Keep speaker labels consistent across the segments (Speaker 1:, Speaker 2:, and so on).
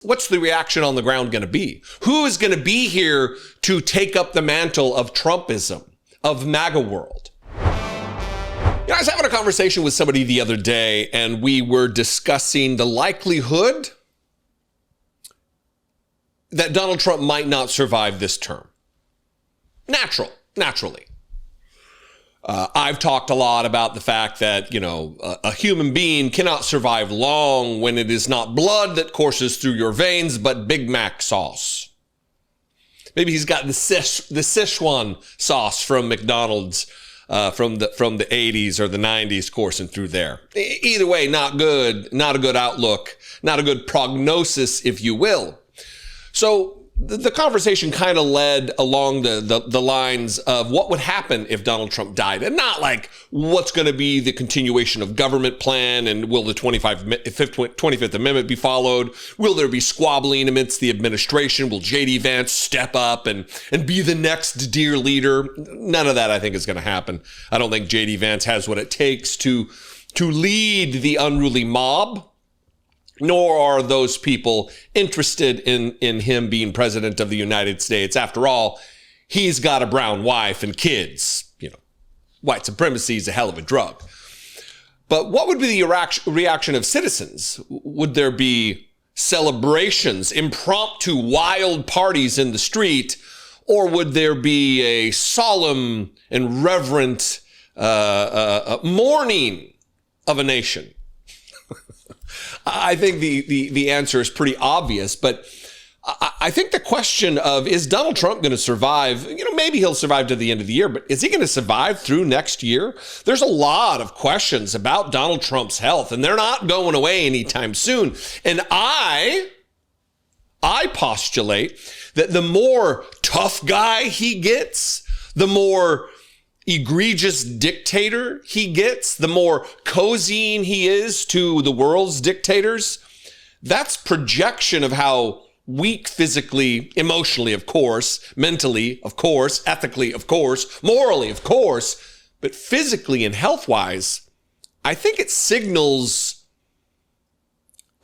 Speaker 1: What's the reaction on the ground going to be? Who is going to be here to take up the mantle of Trumpism, of MAGA world? I was having a conversation with somebody the other day, and we were discussing the likelihood that Donald Trump might not survive this term. Naturally. I've talked a lot about the fact that, a human being cannot survive long when it is not blood that courses through your veins, but Big Mac sauce. Maybe he's got the Szechuan sauce from McDonald's from the 80s or the 90s coursing through there. Either way, not good, not a good outlook, not a good prognosis, if you will. So the conversation kind of led along the lines of what would happen if Donald Trump died, and not like what's going to be the continuation of government plan, and will the 25th Amendment be followed? Will there be squabbling amidst the administration? Will J.D. Vance step up and be the next dear leader? None of that, I think, is going to happen. I don't think J.D. Vance has what it takes to lead the unruly mob. Nor are those people interested in him being president of the United States. After all, he's got a brown wife and kids. White supremacy is a hell of a drug. But what would be the reaction of citizens? Would there be celebrations, impromptu wild parties in the street, or would there be a solemn and reverent mourning of a nation? I think the answer is pretty obvious, but I think the question of, is Donald Trump going to survive? Maybe he'll survive to the end of the year, but is he going to survive through next year? There's a lot of questions about Donald Trump's health, and they're not going away anytime soon. And I postulate that the more tough guy he gets, the more egregious dictator he gets, the more cozying he is to the world's dictators. That's projection of how weak physically, emotionally, of course, mentally, of course, ethically, of course, morally, of course, but physically and health-wise, I think it signals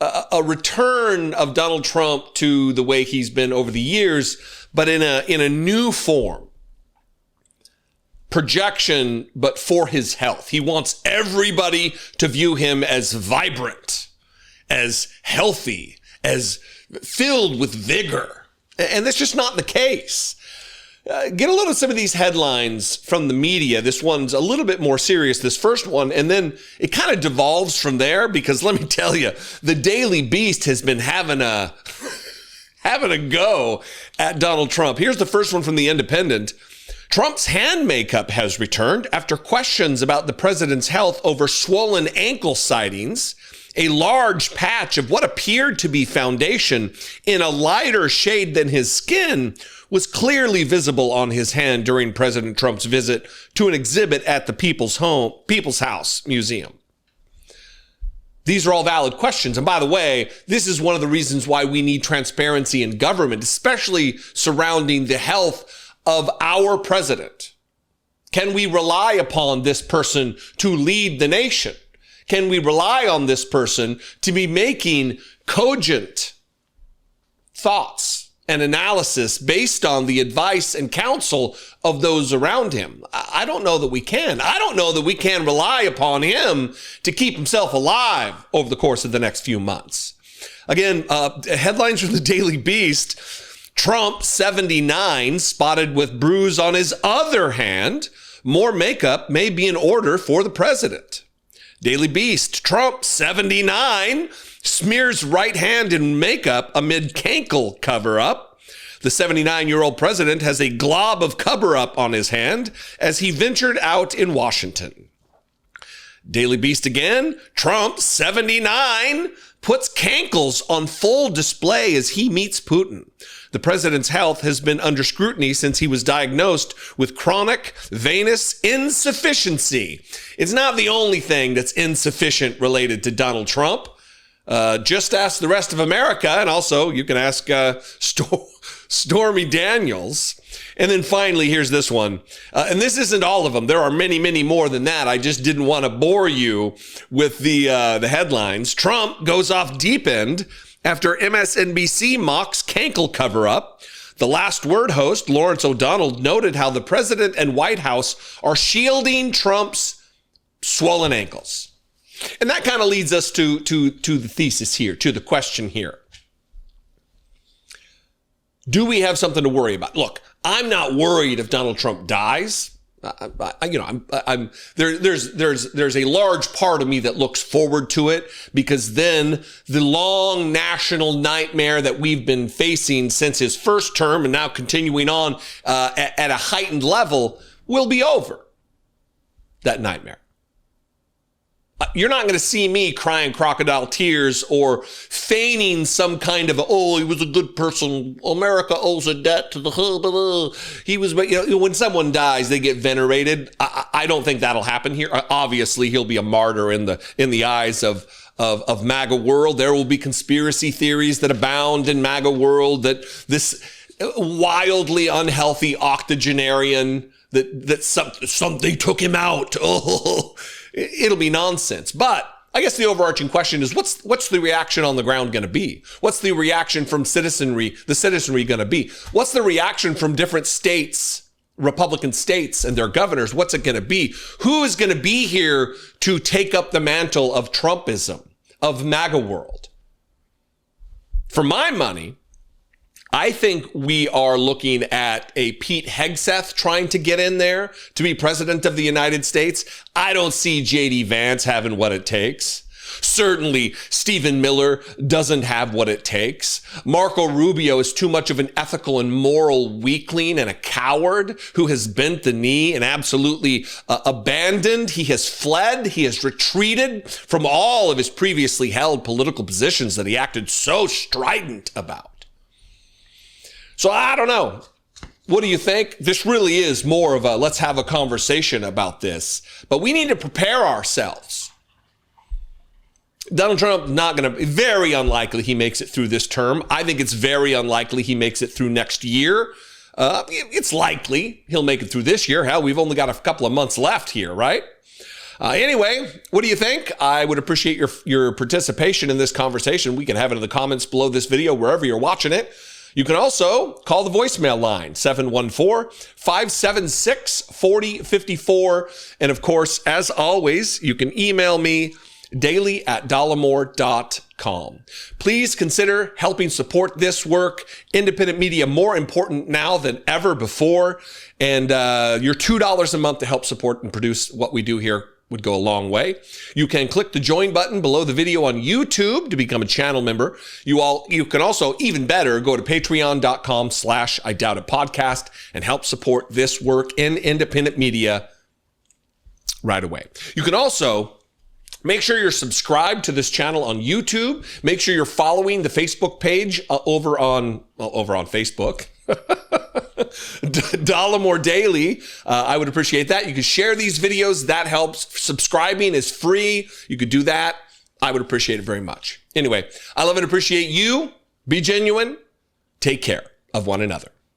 Speaker 1: a return of Donald Trump to the way he's been over the years, but in a new form. Projection, but for his health. He wants everybody to view him as vibrant, as healthy, as filled with vigor. And that's just not the case. Get a look at some of these headlines from the media. This one's a little bit more serious, this first one, and then it kind of devolves from there, because let me tell you, the Daily Beast has been having a go at Donald Trump. Here's the first one from The Independent. Trump's hand makeup has returned after questions about the president's health over swollen ankle sightings. A large patch of what appeared to be foundation in a lighter shade than his skin was clearly visible on his hand during President Trump's visit to an exhibit at the People's House Museum. These are all valid questions. And by the way, this is one of the reasons why we need transparency in government, especially surrounding the health of our president. Can we rely upon this person to lead the nation? Can we rely on this person to be making cogent thoughts and analysis based on the advice and counsel of those around him? I don't know that we can. I don't know that we can rely upon him to keep himself alive over the course of the next few months. Again, headlines from the Daily Beast. Trump, 79, spotted with bruise on his other hand. More makeup may be in order for the president. Daily Beast, Trump, 79, smears right hand in makeup amid cankle cover-up. The 79-year-old president has a glob of cover-up on his hand as he ventured out in Washington. Daily Beast again, Trump, 79, puts cankles on full display as he meets Putin. The president's health has been under scrutiny since he was diagnosed with chronic venous insufficiency. It's not the only thing that's insufficient related to Donald Trump. Just ask the rest of America, and also you can ask Stormy Daniels. And then finally, here's this one. And this isn't all of them. There are many, many more than that. I just didn't want to bore you with the headlines. Trump goes off deep end after MSNBC mocks Cankle cover-up. The Last Word host, Lawrence O'Donnell, noted how the president and White House are shielding Trump's swollen ankles. And that kind of leads us to the thesis here, to the question here. Do we have something to worry about? Look, I'm not worried if Donald Trump dies. There's a large part of me that looks forward to it, because then the long national nightmare that we've been facing since his first term and now continuing on at a heightened level will be over. That nightmare. You're not going to see me crying crocodile tears or feigning some kind of, he was a good person. America owes a debt to the, he was, when someone dies, they get venerated. I don't think that'll happen here. Obviously, he'll be a martyr in the eyes of MAGA world. There will be conspiracy theories that abound in MAGA world, that this wildly unhealthy octogenarian, that something took him out. It'll be nonsense. But I guess the overarching question is, what's the reaction on the ground going to be? What's the reaction from the citizenry going to be? What's the reaction from different states, Republican states and their governors? What's it going to be? Who is going to be here to take up the mantle of Trumpism, of MAGA world? For my money, I think we are looking at a Pete Hegseth trying to get in there to be president of the United States. I don't see J.D. Vance having what it takes. Certainly, Stephen Miller doesn't have what it takes. Marco Rubio is too much of an ethical and moral weakling and a coward who has bent the knee and absolutely abandoned. He has fled. He has retreated from all of his previously held political positions that he acted so strident about. So I don't know. What do you think? This really is more of a let's have a conversation about this. But we need to prepare ourselves. Donald Trump very unlikely he makes it through this term. I think it's very unlikely he makes it through next year. It's likely he'll make it through this year. Hell, we've only got a couple of months left here, right? Anyway, what do you think? I would appreciate your participation in this conversation. We can have it in the comments below this video, wherever you're watching it. You can also call the voicemail line, 714-576-4054. And of course, as always, you can email me daily@dollemore.com. Please consider helping support this work. Independent media, more important now than ever before. And your $2 a month to help support and produce what we do here would go a long way. You can click the join button below the video on YouTube to become a channel member. You can also, even better, go to patreon.com/IDoubtItPodcast and help support this work in independent media right away. You can also make sure you're subscribed to this channel on YouTube. Make sure you're following the Facebook page over on Facebook. Dollemore Daily. I would appreciate that. You can share these videos. That helps. Subscribing is free. You could do that. I would appreciate it very much. Anyway, I love and appreciate you. Be genuine. Take care of one another.